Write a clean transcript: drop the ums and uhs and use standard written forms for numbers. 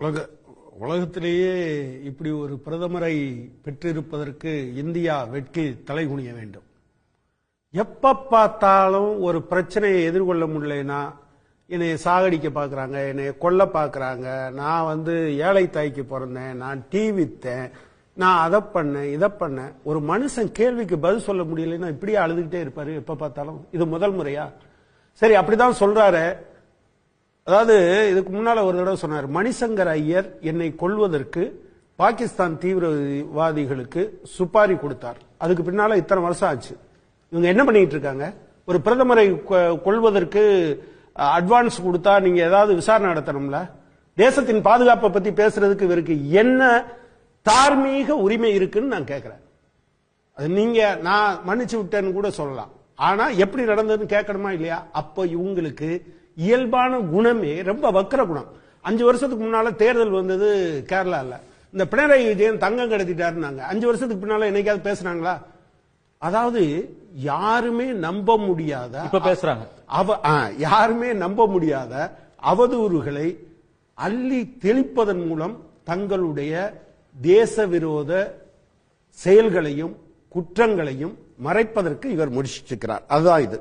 உலகத்திலேயே இப்படி ஒரு பிரதமரை பெற்றிருப்பதற்கு இந்தியா வெட்கி தலைகுனிய வேண்டும். எப்ப பார்த்தாலும் ஒரு பிரச்சனையை எதிர்கொள்ள முடியலனா என்னை சாகடிக்க பாக்குறாங்க, என்னை கொல்ல பாக்குறாங்க, நான் ஏழை தாய்க்கு பிறந்தேன், நான் டீ வித்தேன், நான் அதை பண்ணேன் இதை பண்ணேன். ஒரு மனுஷன் கேள்விக்கு பதில் சொல்ல முடியலன்னா இப்படியே அழுதுகிட்டே இருப்பாரு எப்ப பார்த்தாலும். இது முதல் முறையா? சரி, அப்படிதான் சொல்றாரு. அதாவது இதுக்கு முன்னால ஒரு தடவை சொன்னார், மணிசங்கர் ஐயர் என்னை கொல்வதற்கு பாகிஸ்தான் தீவிரவாதிகளுக்கு சுப்பாரி கொடுத்தார். அதுக்கு பின்னால இத்தனை வருஷம் ஆச்சு. இவங்க என்ன பண்ணிட்டு இருக்காங்க? ஒரு பிரதமரை கொல்வதற்கு அட்வான்ஸ் கொடுத்தா நீங்க ஏதாவது விசாரணை நடத்தணும்ல? தேசத்தின் பாதுகாப்பை பத்தி பேசுறதுக்கு இவருக்கு என்ன தார்மீக உரிமை இருக்குன்னு நான் கேட்கிறேன். அது நீங்க நான் மன்னிச்சு விட்டேன்னு கூட சொல்லலாம். ஆனா எப்படி நடந்ததுன்னு கேட்கணுமா இல்லையா? அப்ப இவங்களுக்கு இயல்பான குணமே ரொம்ப வக்கர குணம். 5 வருஷத்துக்கு முன்னால தேர்தல் வந்தது கேரளால. இந்த பினராயி விஜயன் தங்கம் கடத்திட்டாருன்னாங்க. 5 வருஷத்துக்கு பின்னால என்னைக்காவது பேசுனாங்களா? அதாவது யாருமே நம்ப முடியாத, இப்ப பேசுறாங்க, யாருமே நம்ப முடியாத அவதூறுகளை அள்ளி தெளிப்பதன் மூலம் தங்களுடைய தேச விரோத செயல்களையும் குற்றங்களையும் மறைப்பதற்கு இவர் முடிச்சிருக்கிறார். அதுதான் இது.